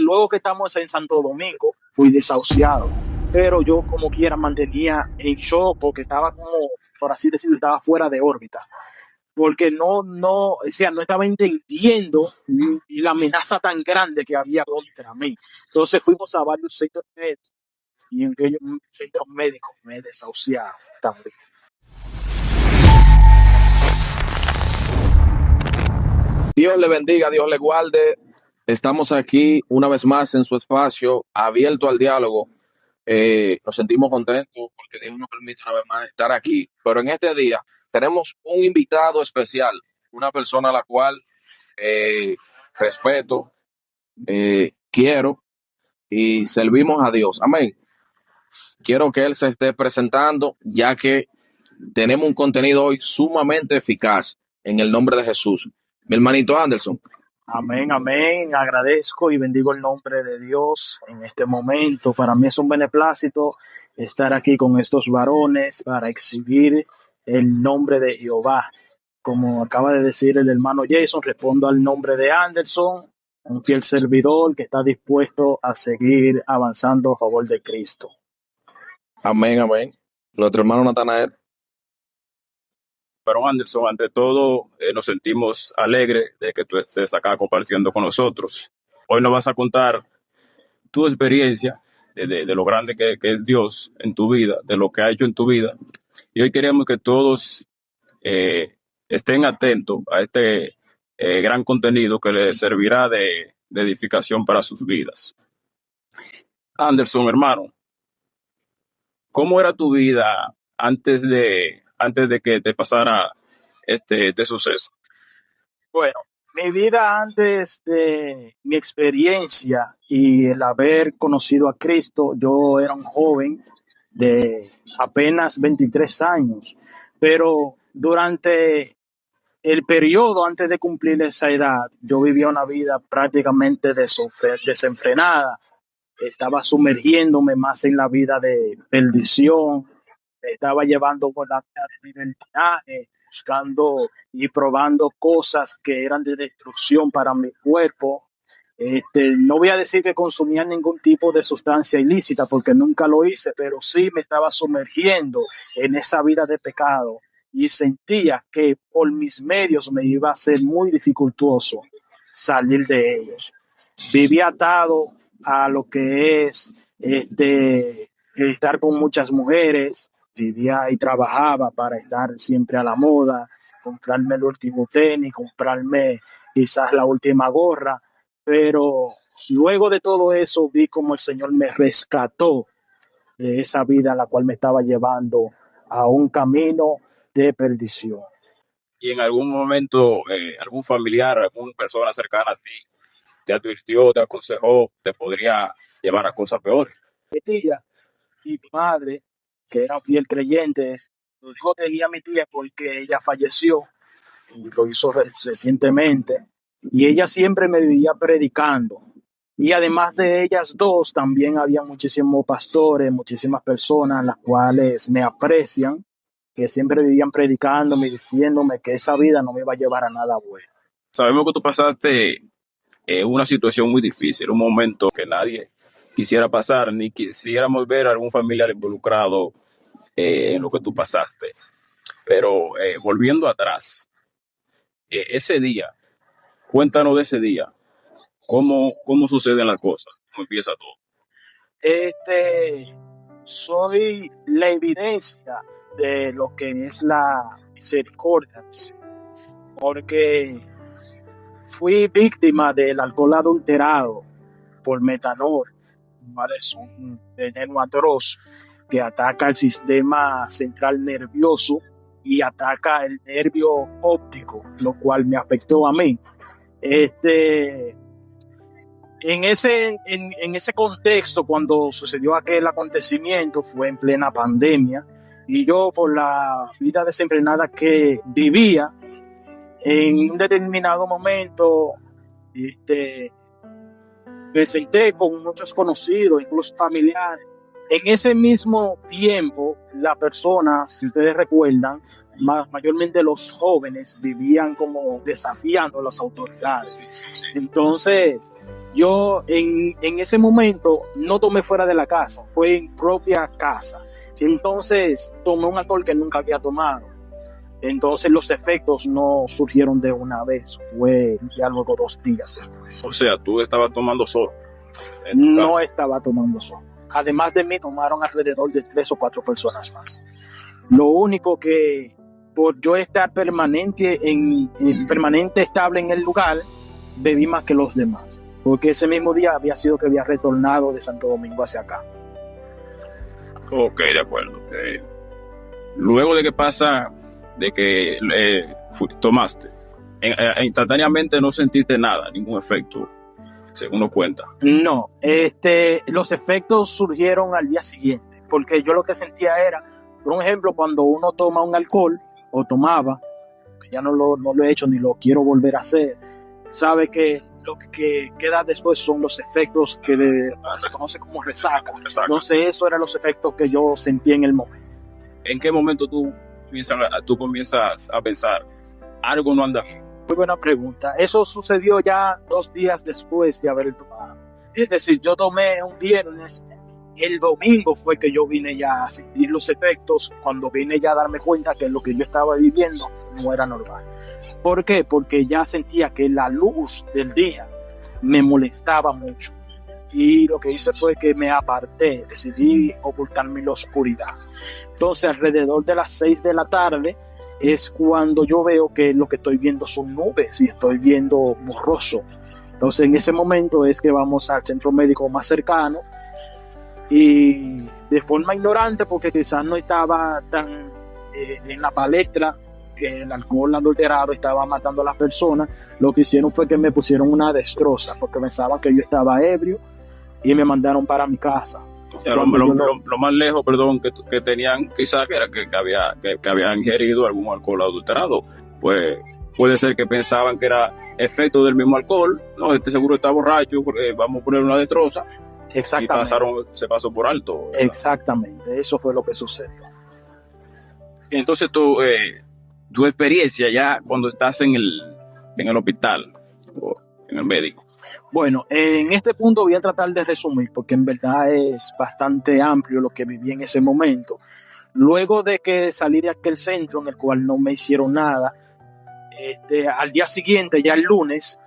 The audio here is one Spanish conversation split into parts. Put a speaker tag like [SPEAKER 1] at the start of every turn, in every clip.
[SPEAKER 1] luego que estamos en Santo Domingo, fui desahuciado. Pero yo como quiera mantenía en shock porque estaba como, por así decirlo, estaba fuera de órbita. Porque o sea, no estaba entendiendo la amenaza tan grande que había contra mí. Entonces fuimos a varios centros médicos y en aquellos centros médicos me desahuciaron también.
[SPEAKER 2] Dios le bendiga, Dios le guarde. Estamos aquí una vez más en su espacio, abierto al diálogo. Nos sentimos contentos porque Dios nos permite una vez más estar aquí. Pero en este día tenemos un invitado especial, una persona a la cual respeto, quiero y servimos a Dios. Amén. Quiero que él se esté presentando, ya que tenemos un contenido hoy sumamente eficaz en el nombre de Jesús. Mi hermanito Anderson.
[SPEAKER 1] Amén, amén. Agradezco y bendigo el nombre de Dios en este momento. Para mí es un beneplácito estar aquí con estos varones para exhibir el nombre de Jehová. Como acaba de decir el hermano Jason, respondo al nombre de Anderson, un fiel servidor que está dispuesto a seguir avanzando a favor de Cristo.
[SPEAKER 2] Amén, amén. Nuestro hermano Natanael.
[SPEAKER 3] Pero Anderson, ante todo, nos sentimos alegres de que tú estés acá compartiendo con nosotros. Hoy nos vas a contar tu experiencia de lo grande que es Dios en tu vida, de lo que ha hecho en tu vida. Y hoy queremos que todos estén atentos a este gran contenido que les servirá de edificación para sus vidas. Anderson, hermano, ¿cómo era tu vida antes de que te pasara este suceso?
[SPEAKER 1] Bueno, mi vida antes de mi experiencia y el haber conocido a Cristo, yo era un joven de apenas 23 años, pero durante el periodo antes de cumplir esa edad, yo vivía una vida prácticamente desenfrenada. Estaba sumergiéndome más en la vida de perdición, estaba llevando con la vida de libertinaje, buscando y probando cosas que eran de destrucción para mi cuerpo. No voy a decir que consumía ningún tipo de sustancia ilícita porque nunca lo hice, pero sí me estaba sumergiendo en esa vida de pecado y sentía que por mis medios me iba a ser muy dificultoso salir de ellos. Vivía atado a lo que es estar con muchas mujeres, vivía y trabajaba para estar siempre a la moda, comprarme el último tenis, comprarme quizás la última gorra, pero luego de todo eso vi como el Señor me rescató de esa vida a la cual me estaba llevando a un camino de perdición.
[SPEAKER 3] Y en algún momento, algún familiar, alguna persona cercana a ti te advirtió, te aconsejó, te podría llevar a cosas peores.
[SPEAKER 1] Mi tía y mi madre, que eran fiel creyentes, lo digo tenía mi tía porque ella falleció y lo hizo recientemente, y ella siempre me vivía predicando. Y además de ellas dos, también había muchísimos pastores, muchísimas personas las cuales me aprecian, que siempre vivían predicándome y diciéndome que esa vida no me iba a llevar a nada bueno.
[SPEAKER 3] Sabemos que tú pasaste una situación muy difícil, un momento que nadie quisiera pasar, ni quisiéramos ver a algún familiar involucrado en lo que tú pasaste. Pero volviendo atrás, ese día, cuéntanos de ese día, cómo suceden las cosas, cómo empieza todo.
[SPEAKER 1] Soy la evidencia de lo que es la misericordia, porque fui víctima del alcohol adulterado por metanol, es un veneno atroz que ataca el sistema central nervioso y ataca el nervio óptico, lo cual me afectó a mí. En ese contexto, cuando sucedió aquel acontecimiento, fue en plena pandemia, y yo, por la vida desenfrenada que vivía, en un determinado momento, me senté con muchos conocidos, incluso familiares. En ese mismo tiempo, la persona, si ustedes recuerdan, mayormente los jóvenes vivían como desafiando a las autoridades. Entonces, Yo en ese momento no tomé fuera de la casa, fue en propia casa. Entonces tomé un alcohol que nunca había tomado. Entonces los efectos no surgieron de una vez, fue ya luego 2 días después.
[SPEAKER 3] O sea, tú estabas tomando solo en tu
[SPEAKER 1] No
[SPEAKER 3] casa.
[SPEAKER 1] estaba tomando solo. Además de mí, tomaron alrededor de 3 o 4 personas más. Lo único que, por yo estar permanente estable en el lugar, bebí más que los demás. Porque ese mismo día había sido que había retornado de Santo Domingo hacia acá.
[SPEAKER 3] Ok, de acuerdo. Luego de que pasa, de que tomaste, instantáneamente no sentiste nada, ningún efecto, según nos cuenta.
[SPEAKER 1] No, los efectos surgieron al día siguiente, porque yo lo que sentía era, por ejemplo, cuando uno toma un alcohol, o tomaba, que ya no lo he hecho ni lo quiero volver a hacer, sabe que lo que queda después son los efectos que se conoce como resaca.
[SPEAKER 3] Exacto.
[SPEAKER 1] Entonces esos eran los efectos que yo sentí en el momento.
[SPEAKER 3] ¿En qué momento tú comienzas a pensar, algo no anda bien?
[SPEAKER 1] Muy buena pregunta. Eso sucedió ya 2 días después de haber tomado. Es decir, yo tomé un viernes, el domingo fue que yo vine ya a sentir los efectos, cuando vine ya a darme cuenta que lo que yo estaba viviendo no era normal. ¿Por qué? Porque ya sentía que la luz del día me molestaba mucho. Y lo que hice fue que me aparté, decidí ocultarme en la oscuridad. Entonces, alrededor de las 6 de la tarde, es cuando yo veo que lo que estoy viendo son nubes y estoy viendo borroso. Entonces en ese momento es que vamos al centro médico más cercano y de forma ignorante, porque quizás no estaba tan en la palestra que el alcohol adulterado estaba matando a las personas, lo que hicieron fue que me pusieron una destroza porque pensaban que yo estaba ebrio y me mandaron para mi casa.
[SPEAKER 3] O sea, lo más lejos, perdón, que tenían quizás que era que habían ingerido algún alcohol adulterado. Pues puede ser que pensaban que era efecto del mismo alcohol. No, este seguro está borracho, vamos a poner una destroza.
[SPEAKER 1] Exactamente.
[SPEAKER 3] Y se pasó por alto, ¿verdad?
[SPEAKER 1] Exactamente, eso fue lo que sucedió.
[SPEAKER 3] Entonces tu experiencia ya cuando estás en el hospital o en el médico.
[SPEAKER 1] Bueno, en este punto voy a tratar de resumir porque en verdad es bastante amplio lo que viví en ese momento. Luego de que salí de aquel centro en el cual no me hicieron nada, al día siguiente, ya el lunes,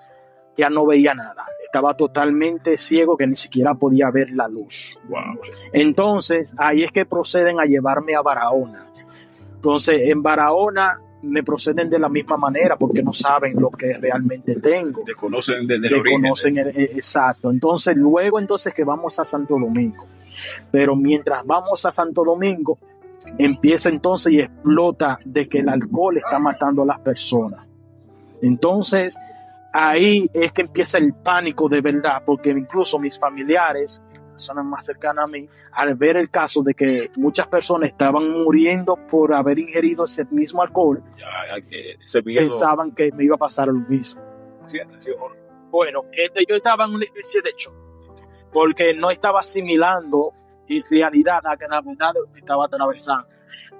[SPEAKER 1] ya no veía nada. Estaba totalmente ciego, que ni siquiera podía ver la luz.
[SPEAKER 3] Wow.
[SPEAKER 1] Entonces, ahí es que proceden a llevarme a Barahona. Entonces, en Barahona me proceden de la misma manera porque no saben lo que realmente tengo.
[SPEAKER 3] Desconocen desde el origen.
[SPEAKER 1] Exacto. Entonces, luego que vamos a Santo Domingo. Pero mientras vamos a Santo Domingo, empieza entonces y explota de que el alcohol está matando a las personas. Entonces, ahí es que empieza el pánico de verdad, porque incluso mis familiares, personas más cercanas a mí, al ver el caso de que muchas personas estaban muriendo por haber ingerido ese mismo alcohol, pensaban que me iba a pasar lo mismo. Bueno, yo estaba en una especie de shock, porque no estaba asimilando en realidad la gravedad de lo que estaba atravesando.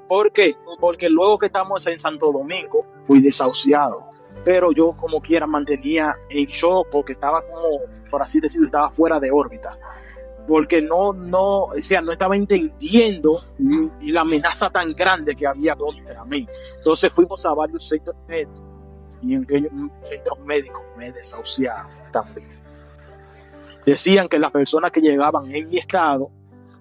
[SPEAKER 1] ¿Por qué? Porque luego que estamos en Santo Domingo, fui desahuciado, pero yo como quiera mantenía en shock porque estaba como, por así decirlo, estaba fuera de órbita. Porque no estaba entendiendo la amenaza tan grande que había contra mí. Entonces fuimos a varios centros médicos y en aquellos centros médicos me desahuciaron también. Decían que las personas que llegaban en mi estado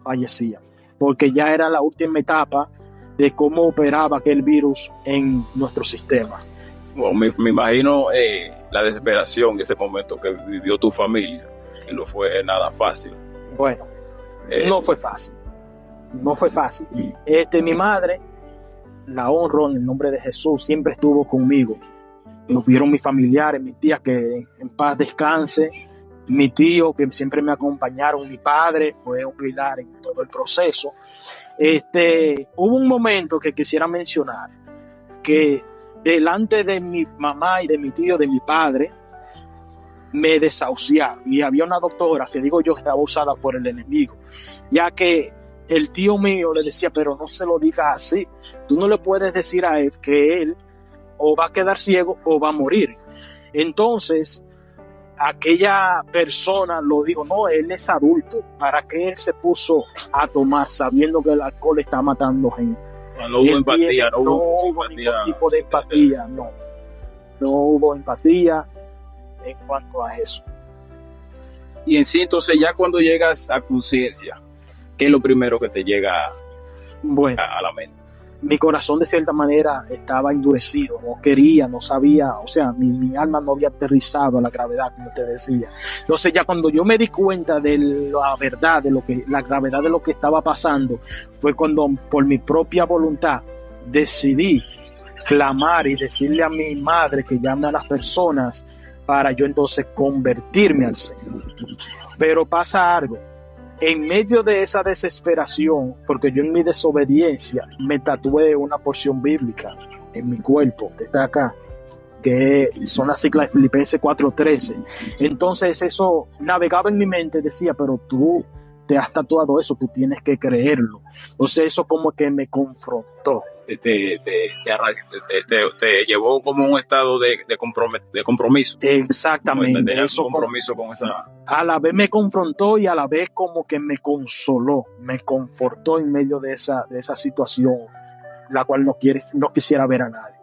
[SPEAKER 1] fallecían, porque ya era la última etapa de cómo operaba aquel virus en nuestro sistema.
[SPEAKER 3] Bueno, me imagino la desesperación en ese momento que vivió tu familia, que no fue nada fácil.
[SPEAKER 1] Bueno, no fue fácil. No fue fácil. Mi madre, la honro en el nombre de Jesús, siempre estuvo conmigo. Hubieron mis familiares, mis tías, que en paz descanse. Mi tío, que siempre me acompañaron. Mi padre fue un pilar en todo el proceso. Hubo un momento que quisiera mencionar, que delante de mi mamá y de mi tío, de mi padre, me desahuciaron, y había una doctora que digo yo estaba usada por el enemigo, ya que el tío mío le decía, pero no se lo digas así, tú no le puedes decir a él que él o va a quedar ciego o va a morir. Entonces aquella persona lo dijo, no, él es adulto, ¿para qué él se puso a tomar sabiendo que el alcohol está matando gente?
[SPEAKER 3] No hubo empatía,
[SPEAKER 1] no hubo ningún tipo de empatía, no hubo empatía en cuanto a eso.
[SPEAKER 3] Y en sí, entonces ya cuando llegas a conciencia, ¿qué es lo primero que te llega
[SPEAKER 1] Bueno,
[SPEAKER 3] a la mente?
[SPEAKER 1] mi corazón de cierta manera estaba endurecido, no quería, no sabía, o sea, mi alma no había aterrizado a la gravedad, como te decía. Entonces ya cuando yo me di cuenta de la verdad, la gravedad de lo que estaba pasando, fue cuando por mi propia voluntad decidí clamar y decirle a mi madre que llame a las personas para yo entonces convertirme al Señor. Pero pasa algo. En medio de esa desesperación, porque yo en mi desobediencia me tatué una porción bíblica en mi cuerpo, que está acá, que son las siglas de Filipenses 4:13. Entonces eso navegaba en mi mente, decía, pero tú te has tatuado eso, tú tienes que creerlo. Entonces eso como que me confrontó.
[SPEAKER 3] Te llevó como un estado de compromiso.
[SPEAKER 1] Exactamente.
[SPEAKER 3] Eso compromiso con esa.
[SPEAKER 1] A la vez me confrontó y a la vez como que me consoló, me confortó en medio de esa situación, la cual no quisiera ver a nadie.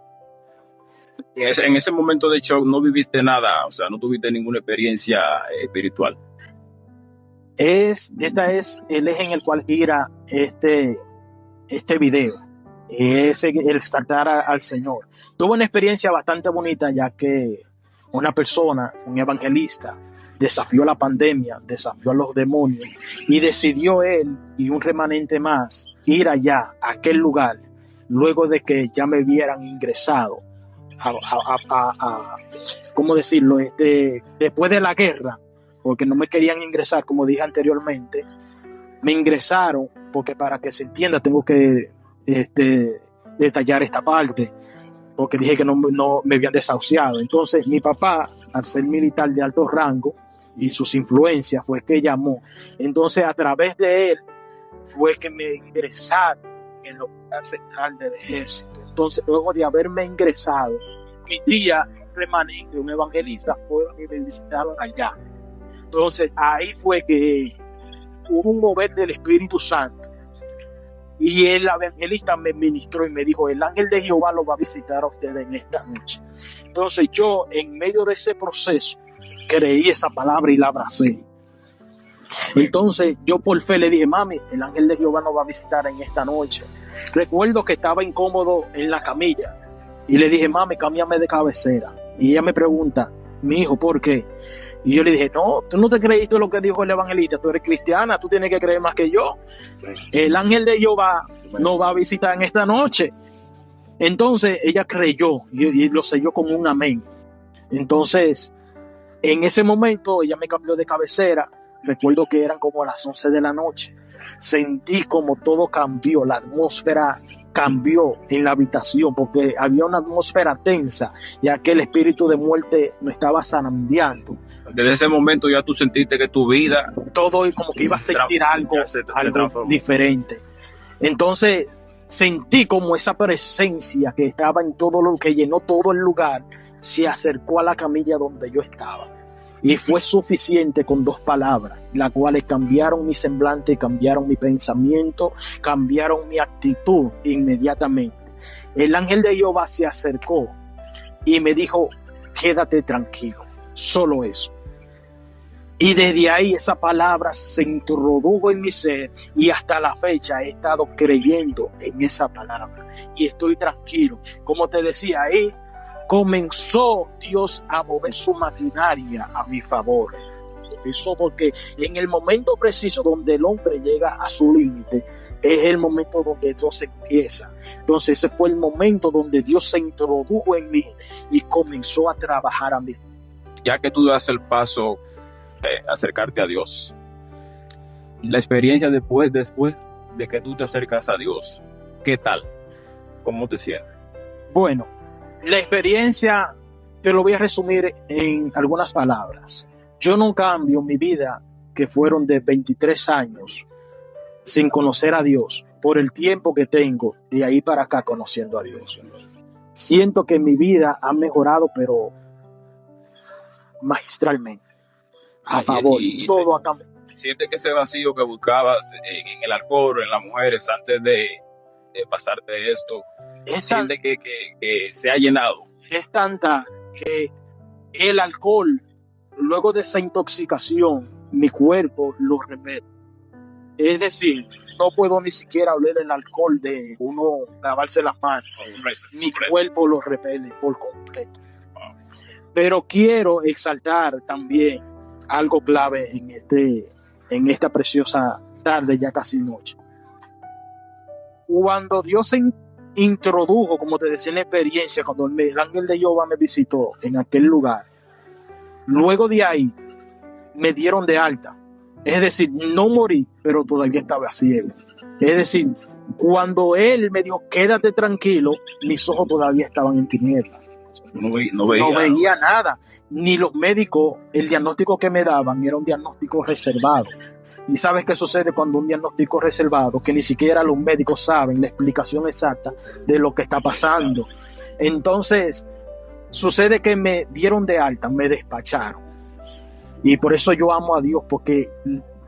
[SPEAKER 3] En ese momento de shock no viviste nada, o sea, no tuviste ninguna experiencia espiritual.
[SPEAKER 1] Esta es el eje en el cual gira este video. Es el saltar al Señor. Tuve una experiencia bastante bonita, ya que una persona, un evangelista, desafió la pandemia, desafió a los demonios y decidió él y un remanente más ir allá, a aquel lugar, luego de que ya me hubieran ingresado ¿cómo decirlo? Después de la guerra, porque no me querían ingresar, como dije anteriormente, me ingresaron, porque para que se entienda tengo que detallar esta parte, porque dije que no me habían desahuciado. Entonces mi papá, al ser militar de alto rango y sus influencias, fue que llamó. Entonces a través de él fue que me ingresaron en el hospital central del ejército. Entonces luego de haberme ingresado, mi tía, un remanente, un evangelista, fueron y me visitaron allá. Entonces ahí fue que hubo un mover del Espíritu Santo. Y el evangelista me ministró y me dijo, el ángel de Jehová lo va a visitar a ustedes en esta noche. Entonces yo, en medio de ese proceso, creí esa palabra y la abracé. Entonces yo por fe le dije, mami, el ángel de Jehová nos va a visitar en esta noche. Recuerdo que estaba incómodo en la camilla y le dije, mami, cámbiame de cabecera. Y ella me pregunta, mi hijo, ¿por qué? Y yo le dije, no, tú no te creíste lo que dijo el evangelista, tú eres cristiana, tú tienes que creer más que yo. El ángel de Jehová nos va a visitar en esta noche. Entonces ella creyó y lo selló como un amén. Entonces, en ese momento ella me cambió de cabecera. Recuerdo que eran como las 11 de la noche. Sentí como todo cambió, la atmósfera cambió en la habitación porque había una atmósfera tensa, ya que el espíritu de muerte me estaba zarandeando.
[SPEAKER 3] Desde ese momento ya tú sentiste que tu vida,
[SPEAKER 1] todo como que iba a sentir algo diferente. Entonces sentí como esa presencia que estaba en todo lo que llenó todo el lugar, se acercó a la camilla donde yo estaba. Y fue suficiente con 2 palabras, las cuales cambiaron mi semblante, cambiaron mi pensamiento, cambiaron mi actitud inmediatamente. El ángel de Jehová se acercó y me dijo, quédate tranquilo, solo eso. Y desde ahí esa palabra se introdujo en mi ser y hasta la fecha he estado creyendo en esa palabra. Y estoy tranquilo. Como te decía, ahí comenzó Dios a mover su maquinaria a mi favor. Eso porque en el momento preciso donde el hombre llega a su límite, es el momento donde Dios empieza. Entonces ese fue el momento donde Dios se introdujo en mí y comenzó a trabajar a mí.
[SPEAKER 3] Ya que tú das el paso de acercarte a Dios, la experiencia después de que tú te acercas a Dios, ¿qué tal? ¿Cómo te sientes?
[SPEAKER 1] Bueno, la experiencia te lo voy a resumir en algunas palabras. Yo no cambio mi vida, que fueron de 23 años sin conocer a Dios, por el tiempo que tengo de ahí para acá conociendo a Dios. Siento que mi vida ha mejorado, pero magistralmente. a favor.
[SPEAKER 3] Y
[SPEAKER 1] Todo ha cambiado.
[SPEAKER 3] sientes que ese vacío que buscabas en el alcohol, en las mujeres, antes de pasarte esto,
[SPEAKER 1] Es, tan-
[SPEAKER 3] sientes que se ha llenado.
[SPEAKER 1] es tanta que el alcohol, luego de esa intoxicación, mi cuerpo lo repele. Es decir, no puedo ni siquiera oler el alcohol de uno lavarse las manos. Mi cuerpo lo repele por completo. Pero quiero exaltar también algo clave en esta preciosa tarde, ya casi noche. Cuando Dios se introdujo, como te decía en la experiencia, cuando el ángel de Jehová me visitó en aquel lugar, luego de ahí me dieron de alta. Es decir, no morí, pero todavía estaba ciego. Es decir, cuando Él me dijo, quédate tranquilo, mis ojos todavía estaban en tinieblas.
[SPEAKER 3] No
[SPEAKER 1] No veía nada. Ni los médicos, el diagnóstico que me daban era un diagnóstico reservado. ¿Y sabes qué sucede cuando un diagnóstico es reservado? Que ni siquiera los médicos saben la explicación exacta de lo que está pasando. Entonces, sucede que me dieron de alta, me despacharon. Y por eso yo amo a Dios, porque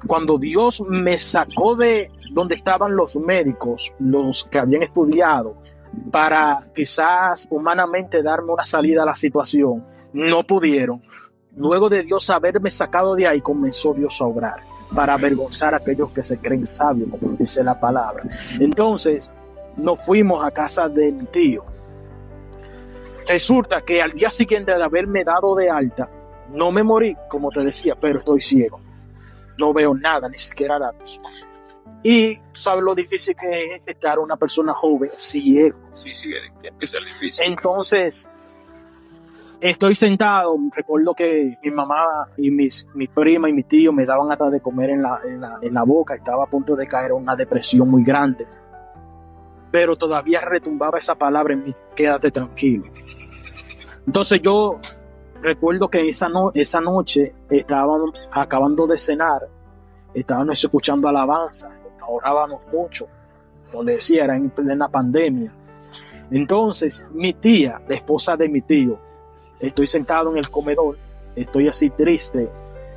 [SPEAKER 1] cuando Dios me sacó de donde estaban los médicos, los que habían estudiado, para quizás humanamente darme una salida a la situación, no pudieron. Luego de Dios haberme sacado de ahí, comenzó Dios a obrar para avergonzar a aquellos que se creen sabios, como dice la palabra. Entonces, nos fuimos a casa de mi tío. Resulta que al día siguiente de haberme dado de alta, no me morí, como te decía, pero estoy ciego. No veo nada, ni siquiera la luz. Y sabes lo difícil que es estar una persona joven ciego.
[SPEAKER 3] Sí, tiene que ser difícil.
[SPEAKER 1] Entonces, estoy sentado, recuerdo que mi mamá y mi prima y mi tío me daban hasta de comer en la boca, estaba a punto de caer en una depresión muy grande. Pero todavía retumbaba esa palabra en mí, quédate tranquilo. Entonces yo recuerdo que esa noche estábamos acabando de cenar, estábamos escuchando alabanza, orábamos mucho, como le decía, era en plena pandemia. Entonces mi tía, la esposa de mi tío, estoy sentado en el comedor, estoy así triste,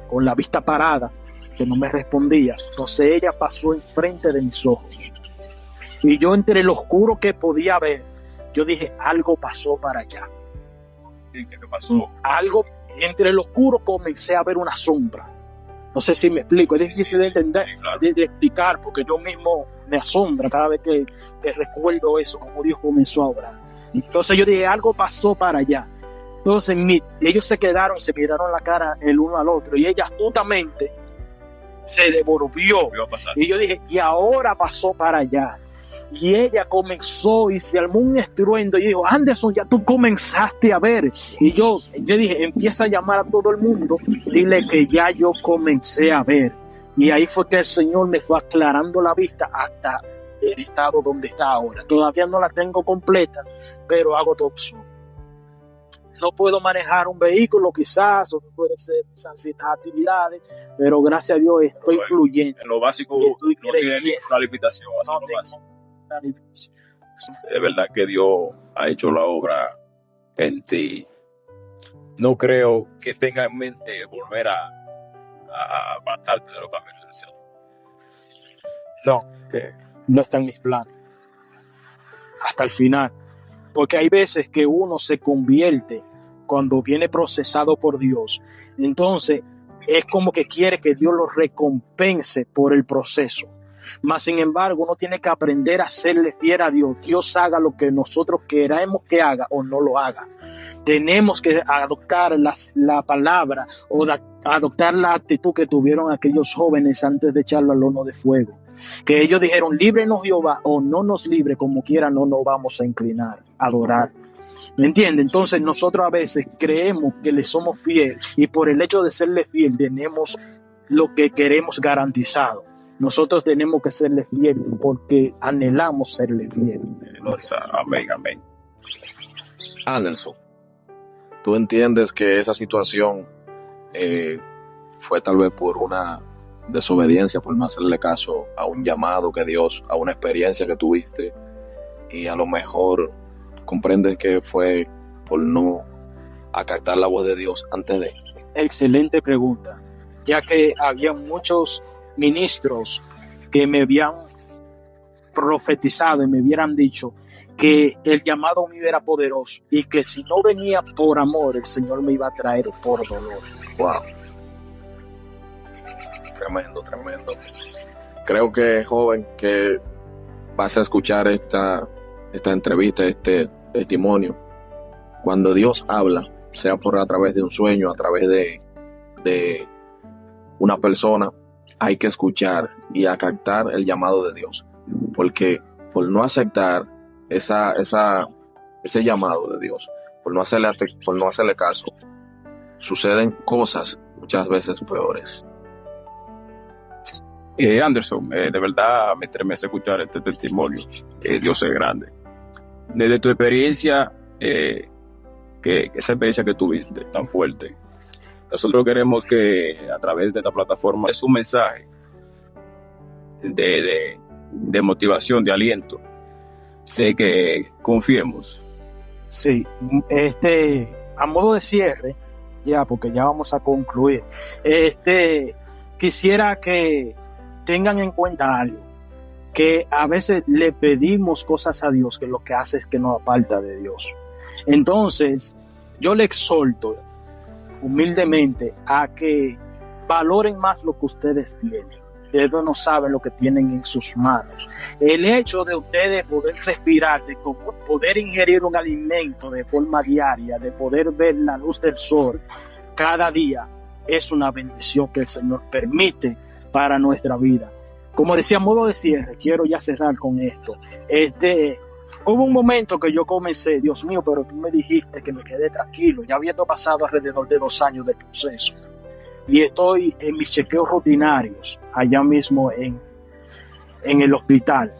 [SPEAKER 1] con la vista parada, que no me respondía. Entonces ella pasó enfrente de mis ojos. Y yo entre lo oscuro que podía ver, yo dije, algo pasó para allá.
[SPEAKER 3] ¿Qué pasó?
[SPEAKER 1] Algo, entre lo oscuro comencé a ver una sombra. No sé si me explico, es difícil de entender,
[SPEAKER 3] Sí, claro.
[SPEAKER 1] de explicar, porque yo mismo me asombra cada vez que recuerdo eso, como Dios comenzó a obrar. Entonces yo dije, algo pasó para allá. Entonces ellos se quedaron, se miraron la cara el uno al otro, y ella justamente se devolvió.
[SPEAKER 3] ¿Qué va a pasar?
[SPEAKER 1] Y yo dije, y ahora pasó para allá. Y ella comenzó y se armó un estruendo y dijo, Anderson, ya tú comenzaste a ver. Y yo dije, empieza a llamar a todo el mundo, dile que ya yo comencé a ver. Y ahí fue que el Señor me fue aclarando la vista hasta el estado donde está ahora. Todavía no la tengo completa, pero hago todo eso. No puedo manejar un vehículo quizás, o no puedo hacer ciertas actividades, pero gracias a Dios estoy
[SPEAKER 3] Bueno,
[SPEAKER 1] fluyendo.
[SPEAKER 3] En lo básico
[SPEAKER 1] Y estoy
[SPEAKER 3] no tiene
[SPEAKER 1] creyendo.
[SPEAKER 3] ninguna limitación. Así
[SPEAKER 1] No
[SPEAKER 3] lo
[SPEAKER 1] tengo
[SPEAKER 3] básico.
[SPEAKER 1] una limitación.
[SPEAKER 3] Es verdad que Dios ha hecho la obra en ti. No creo que tenga en mente volver a apartarte de los caminos del Señor.
[SPEAKER 1] No,
[SPEAKER 3] Que
[SPEAKER 1] no está en mis planes. Hasta el final. Porque hay veces que uno se convierte cuando viene procesado por Dios. Entonces, es como que quiere que Dios lo recompense por el proceso. Mas, sin embargo, uno tiene que aprender a serle fiel a Dios. Dios haga lo que nosotros queramos que haga o no lo haga. Tenemos que adoptar la palabra o adoptar la actitud que tuvieron aquellos jóvenes antes de echarlo al horno de fuego. Que ellos dijeron, líbrenos Jehová, o no nos libre, como quiera no nos vamos a inclinar, a adorar. ¿Me entiende? Entonces nosotros a veces creemos que le somos fieles y por el hecho de serle fiel tenemos lo que queremos garantizado. Nosotros tenemos que serle fiel porque anhelamos serle fiel.
[SPEAKER 3] amén, amén.
[SPEAKER 2] Anderson, ¿tú entiendes que esa situación fue tal vez por una desobediencia, por no hacerle caso a un llamado que Dios, a una experiencia que tuviste, y a lo mejor comprendes que fue por no acatar la voz de Dios antes de?
[SPEAKER 1] Excelente pregunta. ya que había muchos ministros que me habían profetizado y me hubieran dicho que el llamado mío era poderoso y que si no venía por amor, el Señor me iba a traer por dolor.
[SPEAKER 2] Wow, tremendo, tremendo. Creo que, joven, que vas a escuchar esta entrevista, este testimonio. Cuando Dios habla, sea por a través de un sueño, a través de una persona, hay que escuchar y acatar el llamado de Dios. Porque por no aceptar ese llamado de Dios, por no hacerle caso, suceden cosas muchas veces peores.
[SPEAKER 3] Anderson, de verdad me estremece escuchar este testimonio, que Dios es grande. Desde tu experiencia, que esa experiencia que tuviste tan fuerte, nosotros queremos que a través de esta plataforma es un mensaje de motivación, de aliento, de que confiemos.
[SPEAKER 1] Sí, a modo de cierre, ya, porque ya vamos a concluir, quisiera que tengan en cuenta algo, que a veces le pedimos cosas a Dios que lo que hace es que nos aparta de Dios. Entonces, yo le exhorto humildemente a que valoren más lo que ustedes tienen. Ustedes no saben lo que tienen en sus manos. El hecho de ustedes poder respirar, de poder ingerir un alimento de forma diaria, de poder ver la luz del sol cada día, es una bendición que el Señor permite para nuestra vida. Como decía, a modo de cierre, quiero ya cerrar con esto. Hubo un momento que yo comencé, Dios mío, pero tú me dijiste que me quedé tranquilo, ya habiendo pasado alrededor de 2 años del proceso. Y estoy en mis chequeos rutinarios, allá mismo en el hospital.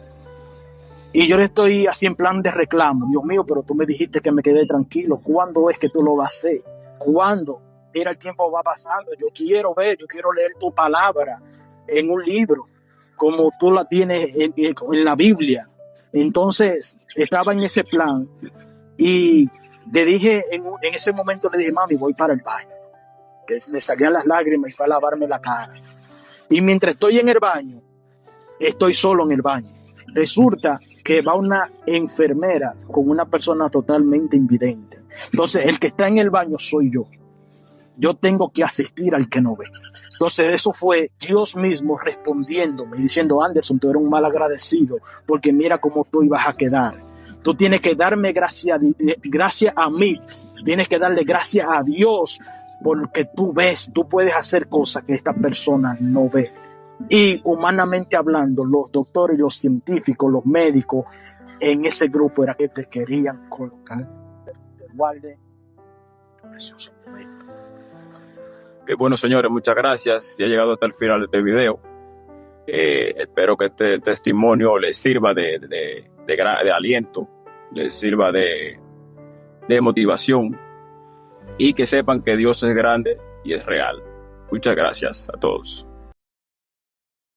[SPEAKER 1] Y yo le estoy así en plan de reclamo. Dios mío, pero tú me dijiste que me quedé tranquilo. ¿Cuándo es que tú lo vas a hacer? ¿Cuándo? Mira, el tiempo va pasando. Yo quiero leer tu palabra en un libro, como tú la tienes en la Biblia. Entonces, estaba en ese plan. Y le dije, en ese momento le dije, mami, voy para el baño. Que me salían las lágrimas y fue a lavarme la cara. Y mientras estoy en el baño, estoy solo en el baño. Resulta que va una enfermera con una persona totalmente invidente. Entonces, el que está en el baño soy yo. Yo tengo que asistir al que no ve. Entonces, eso fue Dios mismo respondiéndome y diciendo, Anderson, tú eres un mal agradecido porque mira cómo tú ibas a quedar. Tú tienes que darme gracias a mí. Tienes que darle gracias a Dios porque tú ves, tú puedes hacer cosas que esta persona no ve. Y humanamente hablando, los doctores, los científicos, los médicos en ese grupo era que te querían colocar. Guarde precioso momento.
[SPEAKER 3] Que bueno, señores, muchas gracias. Si ha llegado hasta el final de este video, espero que este testimonio les sirva de aliento, les sirva de motivación, y que sepan que Dios es grande y es real. Muchas gracias a todos.